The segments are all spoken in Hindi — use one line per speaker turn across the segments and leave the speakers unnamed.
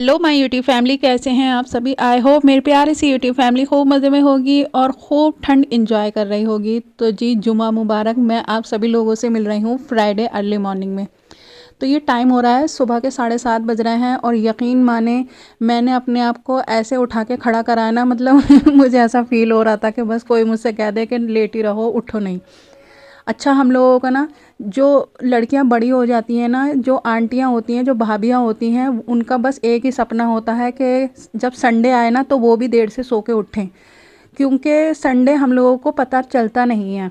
हेलो माय यूट्यूब फैमिली, कैसे हैं आप सभी। आई होप मेरी प्यारी सी यूट्यूब फैमिली खूब मज़े में होगी और खूब ठंड इंजॉय कर रही होगी। तो जी जुमा मुबारक। मैं आप सभी लोगों से मिल रही हूँ फ्राइडे अर्ली मॉर्निंग में। तो ये टाइम हो रहा है, सुबह के 7:30 बज रहे हैं और यकीन माने मैंने अपने आप को ऐसे उठा के खड़ा कराया ना, मतलब मुझे ऐसा फील हो रहा था कि बस कोई मुझसे कह दे कि लेटी रहो, उठो नहीं। अच्छा, हम लोगों का ना, जो लड़कियां बड़ी हो जाती हैं ना, जो आंटियां होती हैं, जो भाभियां होती हैं, उनका बस एक ही सपना होता है कि जब संडे आए ना तो वो भी देर से सो के उठें, क्योंकि संडे हम लोगों को पता चलता नहीं है।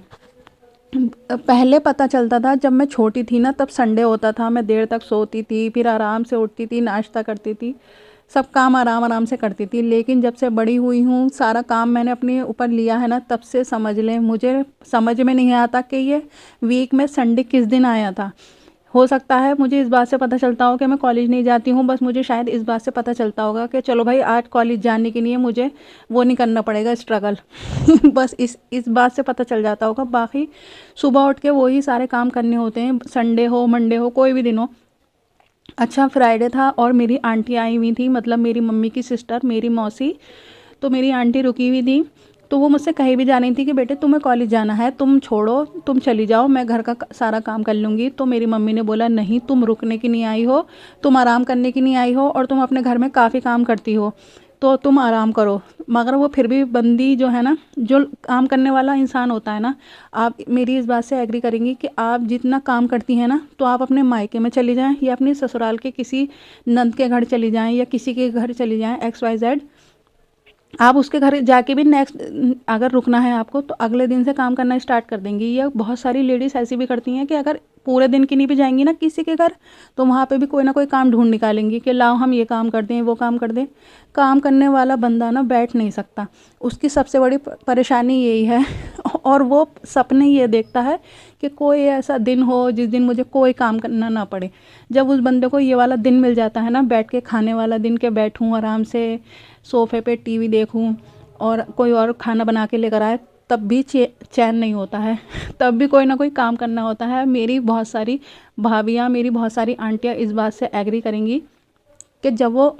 पहले पता चलता था जब मैं छोटी थी ना, तब संडे होता था, मैं देर तक सोती थी, फिर आराम से उठती थी, नाश्ता करती थी, सब काम आराम आराम से करती थी। लेकिन जब से बड़ी हुई हूँ, सारा काम मैंने अपने ऊपर लिया है ना, तब से समझ लें मुझे समझ में नहीं आता कि ये वीक में संडे किस दिन आया था। हो सकता है मुझे इस बात से पता चलता हो कि मैं कॉलेज नहीं जाती हूँ, बस मुझे शायद इस बात से पता चलता होगा कि चलो भाई आज कॉलेज जाने के लिए मुझे वो नहीं करना पड़ेगा, स्ट्रगल। बस इस बात से पता चल जाता होगा। बाकी सुबह उठ के वही सारे काम करने होते हैं, संडे हो मंडे हो कोई भी दिन हो। अच्छा, फ्राइडे था और मेरी आंटी आई हुई थी, मतलब मेरी मम्मी की सिस्टर, मेरी मौसी। तो मेरी आंटी रुकी हुई थी, तो वो मुझसे कहीं भी जा रही थी कि बेटे तुम्हें कॉलेज जाना है, तुम छोड़ो, तुम चली जाओ, मैं घर का सारा काम कर लूँगी। तो मेरी मम्मी ने बोला नहीं, तुम रुकने की नहीं आई हो, तुम आराम करने की नहीं आई हो, और तुम अपने घर में काफ़ी काम करती हो, तो तुम आराम करो। मगर वो फिर भी बंदी जो है ना, जो काम करने वाला इंसान होता है ना, आप मेरी इस बात से एग्री करेंगी कि आप जितना काम करती हैं ना, तो आप अपने मायके में चली जाएं या अपनी ससुराल के किसी नंद के घर चली जाएं या किसी के घर चली जाएं, एक्स वाई जेड, आप उसके घर जाके भी नेक्स्ट, अगर रुकना है आपको तो अगले दिन से काम करना स्टार्ट कर देंगी। या बहुत सारी लेडीज़ ऐसी भी करती हैं कि अगर पूरे दिन की नहीं भी जाएंगी ना किसी के घर, तो वहाँ पे भी कोई ना कोई काम ढूंढ निकालेंगी कि लाओ हम ये काम कर दें, वो काम कर दें। काम करने वाला बंदा ना बैठ नहीं सकता, उसकी सबसे बड़ी परेशानी यही है। और वो सपने ये देखता है कि कोई ऐसा दिन हो जिस दिन मुझे कोई काम करना ना पड़े। जब उस बंदे को ये वाला दिन मिल जाता है ना, बैठ के खाने वाला दिन, के बैठूं आराम से सोफ़े पे टीवी देखूं और कोई और खाना बना के लेकर आए, तब भी चैन नहीं होता है। तब भी कोई ना कोई काम करना होता है। मेरी बहुत सारी भाभियाँ, मेरी बहुत सारी आंटियाँ इस बात से एग्री करेंगी कि जब वो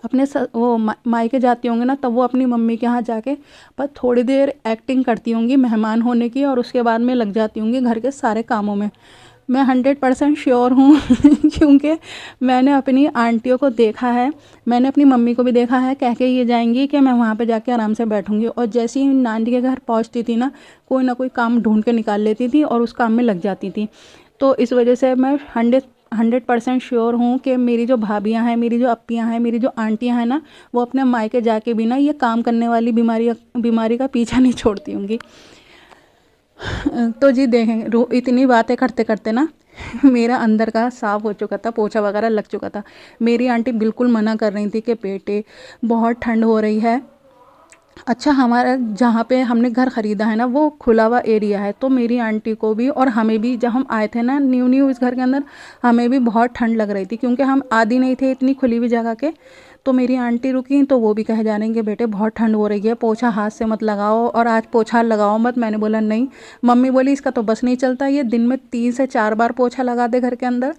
अपने वो मायके जाती होंगी ना, तब वो अपनी मम्मी के यहाँ जाके पर थोड़ी देर एक्टिंग करती होंगी मेहमान होने की, और उसके बाद में लग जाती होंगी घर के सारे कामों में। मैं 100% श्योर हूँ क्योंकि मैंने अपनी आंटियों को देखा है, मैंने अपनी मम्मी को भी देखा है, कह के ये जाएंगी कि मैं वहाँ पे जाके आराम से बैठूंगी, और जैसे ही नानी के घर पहुँचती थी ना कोई काम ढूंढ के निकाल लेती थी और उस काम में लग जाती थी। तो इस वजह से मैं 100% श्योर हूँ कि मेरी जो भाभियाँ हैं, मेरी जो अप्पियाँ हैं, मेरी जो आंटियाँ हैं ना, वो अपने मायके जाके भी ना ये काम करने वाली बीमारी का पीछा नहीं छोड़ती होंगी। तो जी देखें, इतनी बातें करते करते ना मेरा अंदर का साफ़ हो चुका था, पोछा वगैरह लग चुका था। मेरी आंटी बिल्कुल मना कर रही थी कि बेटे बहुत ठंड हो रही है। अच्छा, हमारा जहाँ पे हमने घर ख़रीदा है ना, वो खुला हुआ एरिया है, तो मेरी आंटी को भी और हमें भी, जब हम आए थे ना न्यू न्यू इस घर के अंदर, हमें भी बहुत ठंड लग रही थी, क्योंकि हम आदी नहीं थे इतनी खुली हुई जगह के। तो मेरी आंटी रुकी तो वो भी कह जा रही कि बेटे बहुत ठंड हो रही है, पोछा हाथ से मत लगाओ और आज पोछा लगाओ मत। मैंने बोला नहीं। मम्मी बोली इसका तो बस नहीं चलता, ये दिन में 3 से 4 बार पोछा लगा दे घर के अंदर।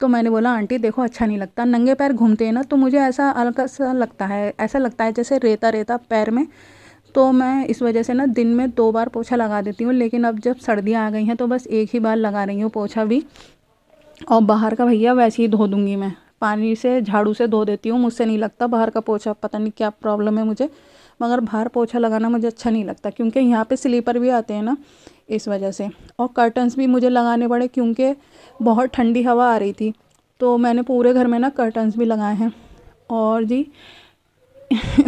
तो मैंने बोला आंटी देखो, अच्छा नहीं लगता, नंगे पैर घूमते हैं ना, तो मुझे ऐसा हल्का सा लगता है, ऐसा लगता है जैसे रेता रेता पैर में। तो मैं इस वजह से ना दिन में 2 बार पोछा लगा देती हूँ, लेकिन अब जब सर्दियाँ आ गई हैं तो बस एक ही बार लगा रही हूँ पोछा भी। और बाहर का भैया वैसे ही धो दूँगी, मैं पानी से झाड़ू से धो देती हूँ, मुझसे नहीं लगता बाहर का पोछा, पता नहीं क्या प्रॉब्लम है मुझे, मगर बाहर पोछा लगाना मुझे अच्छा नहीं लगता, क्योंकि यहाँ पे स्लीपर भी आते हैं ना, इस वजह से। और कर्टन्स भी मुझे लगाने पड़े क्योंकि बहुत ठंडी हवा आ रही थी, तो मैंने पूरे घर में ना कर्टन्स भी लगाए हैं। और जी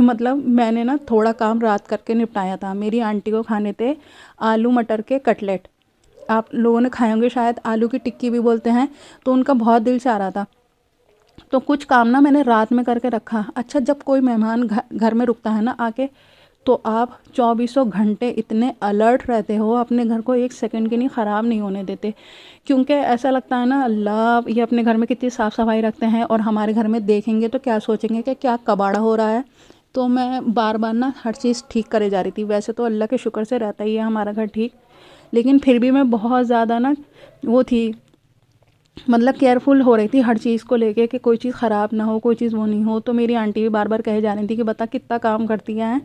मतलब मैंने ना थोड़ा काम रात करके निपटाया था। मेरी आंटी को खाने थे आलू मटर के कटलेट, आप लोगों ने खाए होंगे शायद, आलू की टिक्की भी बोलते हैं, तो उनका बहुत दिल चाह रहा था। तो कुछ काम ना मैंने रात में करके रखा। अच्छा, जब कोई मेहमान घर में रुकता है ना आके, तो आप 2400 घंटे इतने अलर्ट रहते हो, अपने घर को एक सेकंड के लिए ख़राब नहीं होने देते, क्योंकि ऐसा लगता है ना अल्लाह ये अपने घर में कितनी साफ़ सफाई रखते हैं, और हमारे घर में देखेंगे तो क्या सोचेंगे कि क्या कबाड़ा हो रहा है। तो मैं बार बार ना हर चीज़ ठीक करे जा रही थी। वैसे तो अल्लाह के शुक्र से रहता ही है हमारा घर ठीक, लेकिन फिर भी मैं बहुत ज़्यादा ना वो थी, मतलब केयरफुल हो रही थी हर चीज़ को लेके कि कोई चीज़ ख़राब ना हो, कोई चीज़ वो नहीं हो। तो मेरी आंटी भी बार बार कहे जा रही थी कि बता कितना काम करती हैं।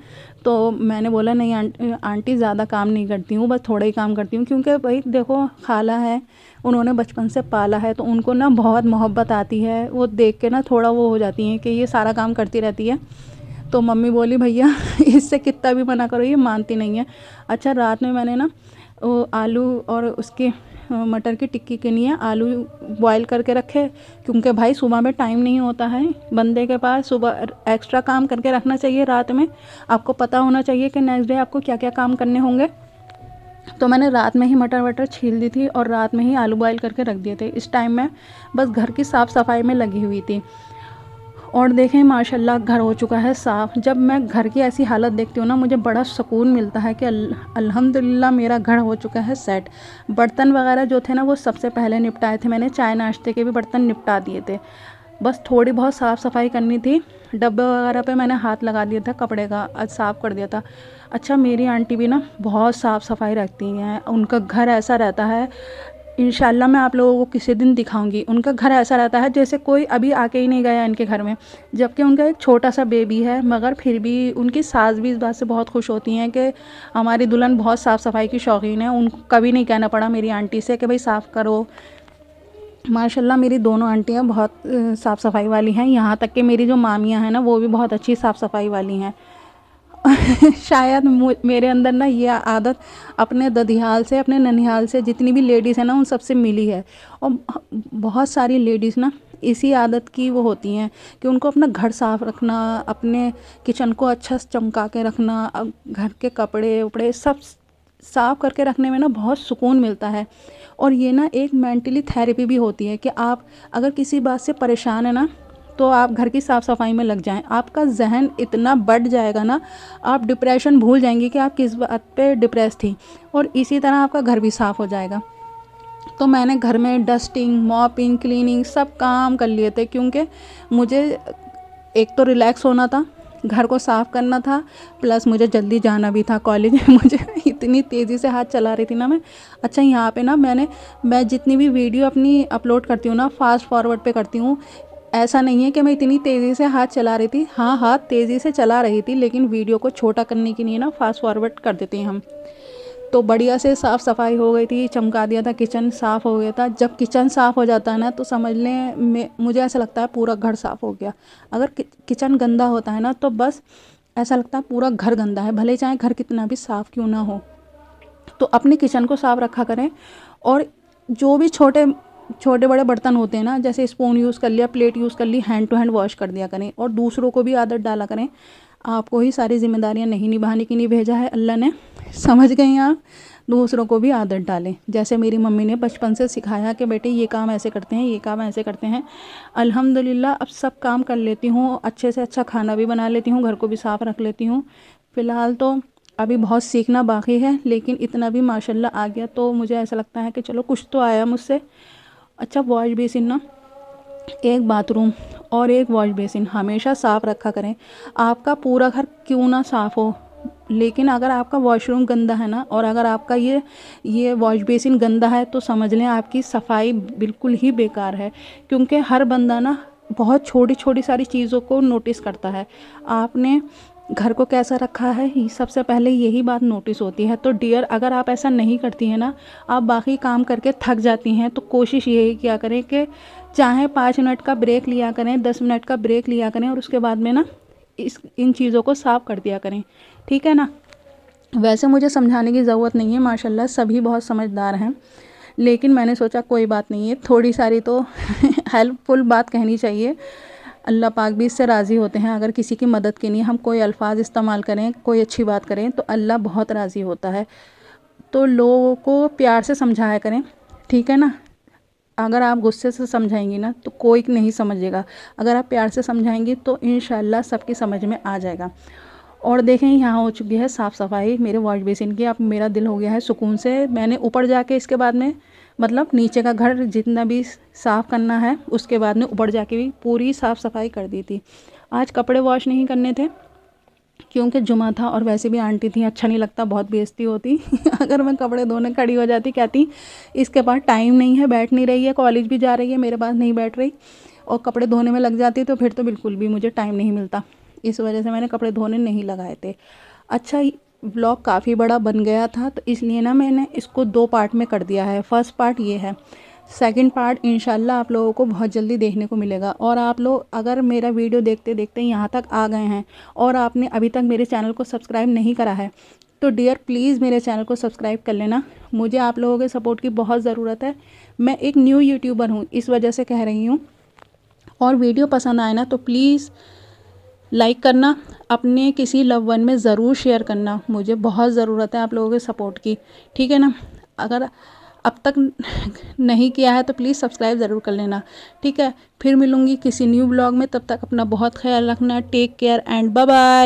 तो मैंने बोला नहीं आंटी ज़्यादा काम नहीं करती हूँ, बस थोड़ा ही काम करती हूँ, क्योंकि भाई देखो खाला है, उन्होंने बचपन से पाला है, तो उनको ना बहुत मोहब्बत आती है। वो देख के ना थोड़ा वो हो जाती हैं कि ये सारा काम करती रहती है। तो मम्मी बोली भैया इससे कितना भी मना करो ये मानती नहीं है। अच्छा, रात में मैंने ना वो आलू और उसके मटर की टिक्की के लिए आलू बॉईल करके रखे, क्योंकि भाई सुबह में टाइम नहीं होता है बंदे के पास। सुबह एक्स्ट्रा काम करके रखना चाहिए रात में, आपको पता होना चाहिए कि नेक्स्ट डे आपको क्या क्या काम करने होंगे। तो मैंने रात में ही मटर वटर छील दी थी और रात में ही आलू बॉईल करके रख दिए थे। इस टाइम मैं बस घर की साफ़ सफाई में लगी हुई थी। और देखें माशाल्लाह घर हो चुका है साफ़। जब मैं घर की ऐसी हालत देखती हूँ ना, मुझे बड़ा सुकून मिलता है कि अल्हम्दुलिल्लाह मेरा घर हो चुका है सेट। बर्तन वगैरह जो थे ना वो सबसे पहले निपटाए थे मैंने, चाय नाश्ते के भी बर्तन निपटा दिए थे। बस थोड़ी बहुत साफ़ सफाई करनी थी। डब्बे वगैरह पे मैंने हाथ लगा दिया था कपड़े का, आज साफ़ कर दिया था। अच्छा, मेरी आंटी भी ना बहुत साफ़ सफाई रखती हैं, उनका घर ऐसा रहता है, इंशाल्लाह मैं आप लोगों को किसी दिन दिखाऊंगी। उनका घर ऐसा रहता है जैसे कोई अभी आके ही नहीं गया इनके घर में, जबकि उनका एक छोटा सा बेबी है, मगर फिर भी उनकी सास भी इस बात से बहुत खुश होती हैं कि हमारी दुल्हन बहुत साफ़ सफाई की शौकीन है। उनको कभी नहीं कहना पड़ा मेरी आंटी से कि भाई साफ़ करो। माशाल्लाह मेरी दोनों आंटियाँ बहुत साफ़ सफाई वाली हैं, यहाँ तक कि मेरी जो मामियाँ हैं ना वो भी बहुत अच्छी साफ़ सफाई वाली हैं। शायद मेरे अंदर ना ये आदत अपने ददियाल से, अपने ननिहाल से जितनी भी लेडीज़ हैं ना उन सबसे मिली है। और बहुत सारी लेडीज़ ना इसी आदत की वो होती हैं कि उनको अपना घर साफ़ रखना, अपने किचन को अच्छा चमका के रखना, घर के कपड़े उपड़े सब साफ़ करके रखने में ना बहुत सुकून मिलता है। और ये ना एक मेंटली थेरेपी भी होती है कि आप अगर किसी बात से परेशान है ना, तो आप घर की साफ़ सफाई में लग जाएं, आपका जहन इतना बढ़ जाएगा ना, आप डिप्रेशन भूल जाएंगे कि आप किस बात पे डिप्रेस थी, और इसी तरह आपका घर भी साफ़ हो जाएगा। तो मैंने घर में डस्टिंग, मॉपिंग, क्लीनिंग सब काम कर लिए थे, क्योंकि मुझे एक तो रिलैक्स होना था, घर को साफ़ करना था, प्लस मुझे जल्दी जाना भी था कॉलेज। मुझे इतनी तेज़ी से हाथ चला रही थी ना मैं। अच्छा, यहाँ पे ना मैं जितनी भी वीडियो अपनी अपलोड करती हूँ ना फास्ट फॉरवर्ड पे करती हूँ। ऐसा नहीं है कि मैं इतनी तेज़ी से हाथ चला रही थी, हाँ हाथ तेज़ी से चला रही थी, लेकिन वीडियो को छोटा करने के लिए ना फास्ट फॉरवर्ड कर देते हैं हम। तो बढ़िया से साफ़ सफाई हो गई थी, चमका दिया था, किचन साफ़ हो गया था। जब किचन साफ़ हो जाता है ना तो समझ लें मुझे ऐसा लगता है पूरा घर साफ़ हो गया। अगर किचन गंदा होता है ना तो बस ऐसा लगता है पूरा घर गंदा है, भले चाहे घर कितना भी साफ़ क्यों ना हो। तो अपने किचन को साफ़ रखा करें, और जो भी छोटे छोटे बड़े बर्तन होते हैं ना, जैसे स्पून यूज़ कर लिया, प्लेट यूज़ कर ली, हैंड टू हैंड वॉश कर दिया करें, और दूसरों को भी आदत डाला करें। आपको ही सारी जिम्मेदारियां नहीं निभाने के लिए भेजा है अल्लाह ने, समझ गए आप। दूसरों को भी आदत डालें, जैसे मेरी मम्मी ने बचपन से सिखाया कि बेटे ये काम ऐसे करते हैं, ये काम ऐसे करते हैं। अल्हम्दुलिल्लाह अब सब काम कर लेती हूँ, अच्छे से अच्छा खाना भी बना लेती हूँ, घर को भी साफ़ रख लेती हूँ। फ़िलहाल तो अभी बहुत सीखना बाकी है, लेकिन इतना भी माशाल्लाह आ गया तो मुझे ऐसा लगता है कि चलो कुछ तो आया मुझसे। अच्छा, वॉश बेसिन ना, एक बाथरूम और एक वॉश बेसिन हमेशा साफ़ रखा करें। आपका पूरा घर क्यों ना साफ़ हो, लेकिन अगर आपका वॉशरूम गंदा है ना, और अगर आपका ये वॉश बेसिन गंदा है, तो समझ लें आपकी सफाई बिल्कुल ही बेकार है। क्योंकि हर बंदा ना बहुत छोटी छोटी सारी चीज़ों को नोटिस करता है। आपने घर को कैसा रखा है, सबसे पहले यही बात नोटिस होती है। तो डियर, अगर आप ऐसा नहीं करती हैं ना, आप बाकी काम करके थक जाती हैं, तो कोशिश यही किया करें कि चाहे 5 मिनट का ब्रेक लिया करें, 10 मिनट का ब्रेक लिया करें, और उसके बाद में ना इन चीज़ों को साफ़ कर दिया करें, ठीक है ना। वैसे मुझे समझाने की ज़रूरत नहीं है, माशाल्लाह सभी बहुत समझदार हैं, लेकिन मैंने सोचा कोई बात नहीं है, थोड़ी सारी तो हेल्पफुल बात कहनी चाहिए। अल्लाह पाक भी इससे राज़ी होते हैं, अगर किसी की मदद के लिए हम कोई अल्फाज इस्तेमाल करें, कोई अच्छी बात करें, तो अल्लाह बहुत राज़ी होता है। तो लोगों को प्यार से समझाया करें, ठीक है ना। अगर आप गुस्से से समझाएंगी ना तो कोई नहीं समझेगा, अगर आप प्यार से समझाएंगी तो इंशाल्लाह सबकी समझ में आ जाएगा। और देखें यहाँ हो चुकी है साफ़ सफाई मेरे वॉश बेसिन की। अब मेरा दिल हो गया है सुकून से। मैंने ऊपर जाके इसके बाद में, मतलब नीचे का घर जितना भी साफ़ करना है उसके बाद में ऊपर जाके भी पूरी साफ़ सफाई कर दी थी। आज कपड़े वॉश नहीं करने थे, क्योंकि जुमा था और वैसे भी आंटी थी, अच्छा नहीं लगता, बहुत बेइज्जती होती अगर मैं कपड़े धोने खड़ी हो जाती, कहती इसके पास टाइम नहीं है, बैठ नहीं रही है, कॉलेज भी जा रही है, मेरे पास नहीं बैठ रही, और कपड़े धोने में लग जाती तो फिर तो बिल्कुल भी मुझे टाइम नहीं मिलता। इस वजह से मैंने कपड़े धोने नहीं लगाए थे। अच्छा, व्लॉग काफ़ी बड़ा बन गया था तो इसलिए ना मैंने इसको 2 पार्ट में कर दिया है। फर्स्ट पार्ट ये है, सेकंड पार्ट इंशाल्लाह आप लोगों को बहुत जल्दी देखने को मिलेगा। और आप लोग अगर मेरा वीडियो देखते देखते यहाँ तक आ गए हैं और आपने अभी तक मेरे चैनल को सब्सक्राइब नहीं करा है तो डियर प्लीज़ मेरे चैनल को सब्सक्राइब कर लेना। मुझे आप लोगों के सपोर्ट की बहुत ज़रूरत है। मैं एक न्यू यूट्यूबर हूँ, इस वजह से कह रही हूँ। और वीडियो पसंद आए ना तो प्लीज़ लाइक करना, अपने किसी लव वन में ज़रूर शेयर करना, मुझे बहुत ज़रूरत है आप लोगों के सपोर्ट की, ठीक है ना। अगर अब तक नहीं किया है तो प्लीज़ सब्सक्राइब ज़रूर कर लेना, ठीक है। फिर मिलूँगी किसी न्यू ब्लॉग में, तब तक अपना बहुत ख्याल रखना। Take care and bye bye.